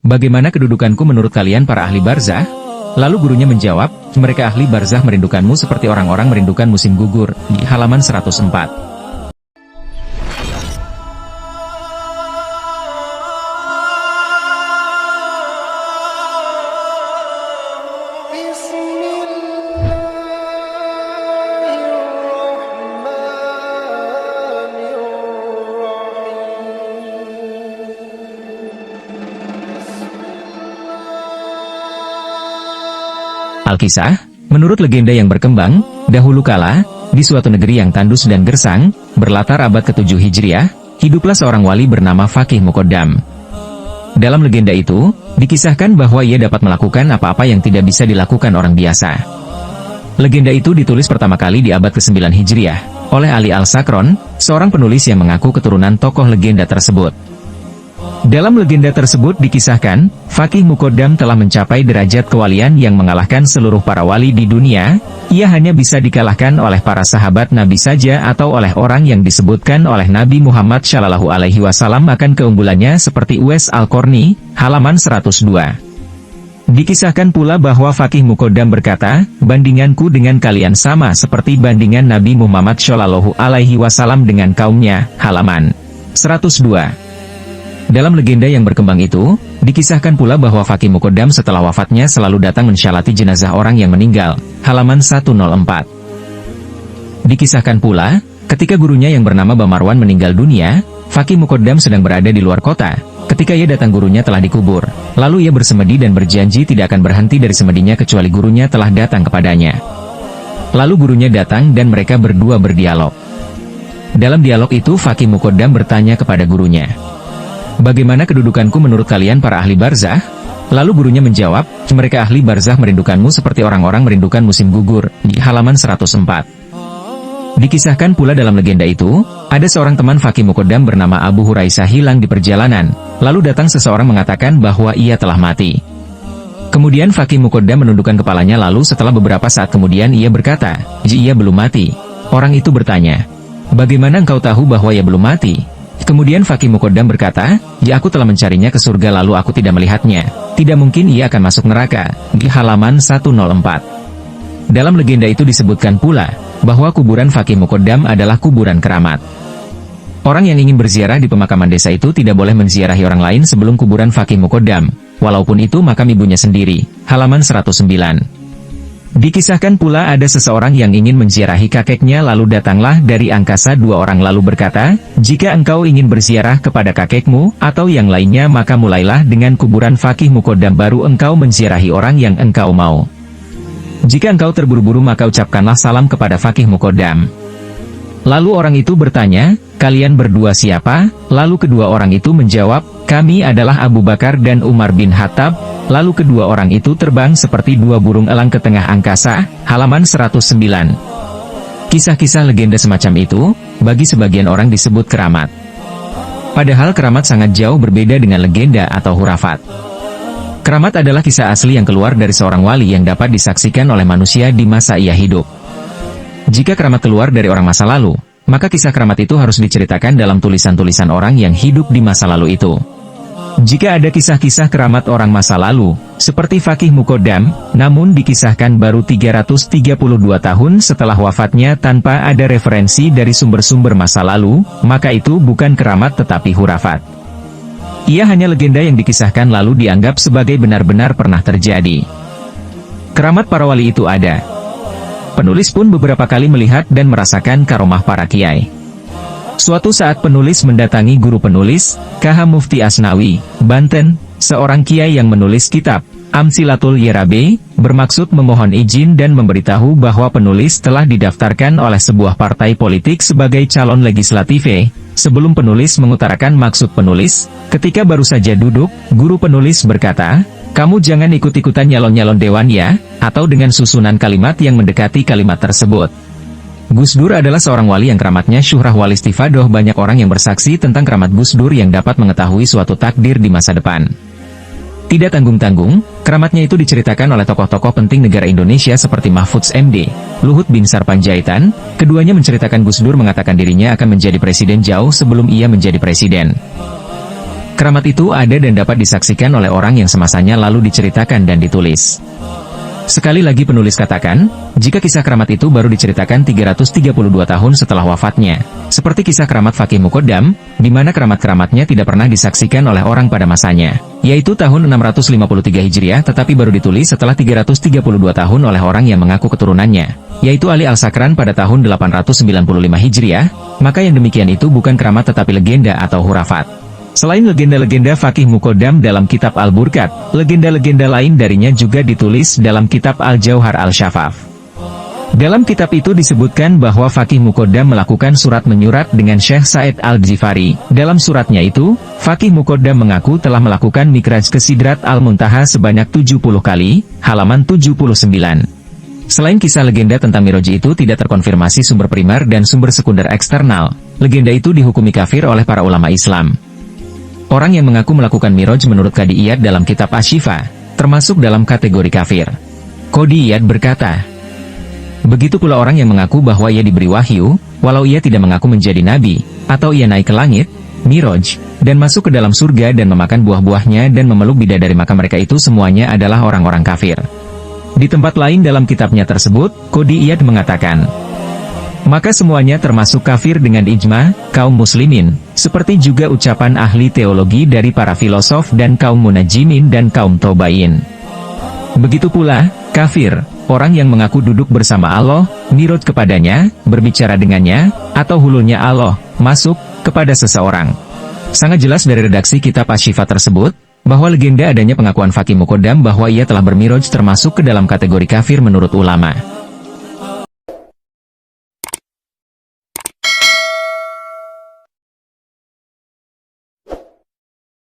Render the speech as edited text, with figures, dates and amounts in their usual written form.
Bagaimana kedudukanku menurut kalian para ahli barzah? Lalu gurunya menjawab, mereka ahli barzah merindukanmu seperti orang-orang merindukan musim gugur, di halaman 104. Alkisah, menurut legenda yang berkembang, dahulu kala, di suatu negeri yang tandus dan gersang, berlatar abad ke-7 Hijriah, hiduplah seorang wali bernama Fakih Muqaddam. Dalam legenda itu, dikisahkan bahwa ia dapat melakukan apa-apa yang tidak bisa dilakukan orang biasa. Legenda itu ditulis pertama kali di abad ke-9 Hijriah, oleh Ali Al-Sakron, seorang penulis yang mengaku keturunan tokoh legenda tersebut. Dalam legenda tersebut dikisahkan, Fakih Muqaddam telah mencapai derajat kewalian yang mengalahkan seluruh para wali di dunia. Ia hanya bisa dikalahkan oleh para sahabat Nabi saja atau oleh orang yang disebutkan oleh Nabi Muhammad SAW akan keunggulannya seperti Uwais Al-Qarni, halaman 102. Dikisahkan pula bahwa Fakih Muqaddam berkata, bandinganku dengan kalian sama seperti bandingan Nabi Muhammad SAW dengan kaumnya, halaman 102. Dalam legenda yang berkembang itu, dikisahkan pula bahwa Fakih Muqaddam setelah wafatnya selalu datang mensyalati jenazah orang yang meninggal, halaman 104. Dikisahkan pula, ketika gurunya yang bernama Bamarwan meninggal dunia, Fakih Muqaddam sedang berada di luar kota. Ketika ia datang gurunya telah dikubur, lalu ia bersemedi dan berjanji tidak akan berhenti dari semedinya kecuali gurunya telah datang kepadanya. Lalu gurunya datang dan mereka berdua berdialog. Dalam dialog itu Fakih Muqaddam bertanya kepada gurunya, bagaimana kedudukanku menurut kalian para ahli barzah? Lalu gurunya menjawab, mereka ahli barzah merindukanmu seperti orang-orang merindukan musim gugur, di halaman 104. Dikisahkan pula dalam legenda itu, ada seorang teman Fakih Muqaddam bernama Abu Huraisah hilang di perjalanan, lalu datang seseorang mengatakan bahwa ia telah mati. Kemudian Fakih Muqaddam menundukkan kepalanya lalu setelah beberapa saat kemudian ia berkata, ia belum mati. Orang itu bertanya, bagaimana engkau tahu bahwa ia belum mati? Kemudian Fakih Muqaddam berkata, aku telah mencarinya ke surga lalu aku tidak melihatnya. Tidak mungkin ia akan masuk neraka, di halaman 104. Dalam legenda itu disebutkan pula, bahwa kuburan Fakih Muqaddam adalah kuburan keramat. Orang yang ingin berziarah di pemakaman desa itu tidak boleh menziarahi orang lain sebelum kuburan Fakih Muqaddam, walaupun itu makam ibunya sendiri, halaman 109. Dikisahkan pula ada seseorang yang ingin menziarahi kakeknya lalu datanglah dari angkasa dua orang lalu berkata, jika engkau ingin berziarah kepada kakekmu, atau yang lainnya maka mulailah dengan kuburan Fakih Muqaddam baru engkau menziarahi orang yang engkau mau. Jika engkau terburu-buru maka ucapkanlah salam kepada Fakih Muqaddam. Lalu orang itu bertanya, kalian berdua siapa? Lalu kedua orang itu menjawab, kami adalah Abu Bakar dan Umar bin Khattab. Lalu kedua orang itu terbang seperti dua burung elang ke tengah angkasa, halaman 109. Kisah-kisah legenda semacam itu, bagi sebagian orang disebut keramat. Padahal keramat sangat jauh berbeda dengan legenda atau hurafat. Keramat adalah kisah asli yang keluar dari seorang wali yang dapat disaksikan oleh manusia di masa ia hidup. Jika keramat keluar dari orang masa lalu, maka kisah keramat itu harus diceritakan dalam tulisan-tulisan orang yang hidup di masa lalu itu. Jika ada kisah-kisah keramat orang masa lalu, seperti Fakih Muqaddam, namun dikisahkan baru 332 tahun setelah wafatnya tanpa ada referensi dari sumber-sumber masa lalu, maka itu bukan keramat tetapi hurafat. Ia hanya legenda yang dikisahkan lalu dianggap sebagai benar-benar pernah terjadi. Keramat para wali itu ada. Penulis pun beberapa kali melihat dan merasakan karomah para kiai. Suatu saat penulis mendatangi guru penulis, KH Mufti Asnawi, Banten, seorang kiai yang menulis kitab Amsilatul Yerabe, bermaksud memohon izin dan memberitahu bahwa penulis telah didaftarkan oleh sebuah partai politik sebagai calon legislatif. Sebelum penulis mengutarakan maksud penulis, ketika baru saja duduk, guru penulis berkata, kamu jangan ikut-ikutan nyalon-nyalon dewan ya, atau dengan susunan kalimat yang mendekati kalimat tersebut. Gus Dur adalah seorang wali yang keramatnya syuhrah wal istifadoh. Banyak orang yang bersaksi tentang keramat Gus Dur yang dapat mengetahui suatu takdir di masa depan. Tidak tanggung-tanggung, keramatnya itu diceritakan oleh tokoh-tokoh penting negara Indonesia seperti Mahfudz MD, Luhut Binsar Panjaitan. Keduanya menceritakan Gus Dur mengatakan dirinya akan menjadi presiden jauh sebelum ia menjadi presiden. Keramat itu ada dan dapat disaksikan oleh orang yang semasanya lalu diceritakan dan ditulis. Sekali lagi penulis katakan, jika kisah keramat itu baru diceritakan 332 tahun setelah wafatnya, seperti kisah keramat Fakih Muqaddam, di mana keramat-keramatnya tidak pernah disaksikan oleh orang pada masanya, yaitu tahun 653 Hijriah tetapi baru ditulis setelah 332 tahun oleh orang yang mengaku keturunannya, yaitu Ali Al-Sakran pada tahun 895 Hijriah, maka yang demikian itu bukan keramat tetapi legenda atau hurafat. Selain legenda-legenda Fakih Muqaddam dalam kitab Al-Burqat, legenda-legenda lain darinya juga ditulis dalam kitab Al-Jauhar Al-Syafaf. Dalam kitab itu disebutkan bahwa Fakih Muqaddam melakukan surat menyurat dengan Syekh Said Al-Jifari. Dalam suratnya itu, Fakih Muqaddam mengaku telah melakukan mikraj ke Sidrat Al-Muntaha sebanyak 70 kali, halaman 79. Selain kisah legenda tentang Mi'raj itu tidak terkonfirmasi sumber primer dan sumber sekunder eksternal, legenda itu dihukumi kafir oleh para ulama Islam. Orang yang mengaku melakukan Mi'raj menurut Qadi Iyad dalam kitab Asy-Syifa, termasuk dalam kategori kafir. Qadi Iyad berkata, begitu pula orang yang mengaku bahwa ia diberi wahyu, walau ia tidak mengaku menjadi nabi, atau ia naik ke langit, Mi'raj, dan masuk ke dalam surga dan memakan buah-buahnya dan memeluk bidadari, maka mereka itu semuanya adalah orang-orang kafir. Di tempat lain dalam kitabnya tersebut, Qadi Iyad mengatakan, maka semuanya termasuk kafir dengan ijma kaum muslimin, seperti juga ucapan ahli teologi dari para filosof dan kaum munajimin dan kaum tobain. Begitu pula, kafir, orang yang mengaku duduk bersama Allah, Mi'raj kepadanya, berbicara dengannya, atau hululnya Allah, masuk, kepada seseorang. Sangat jelas dari redaksi kitab Asy-Syifa tersebut, bahwa legenda adanya pengakuan Fakih Muqaddam bahwa ia telah bermi'raj termasuk ke dalam kategori kafir menurut ulama.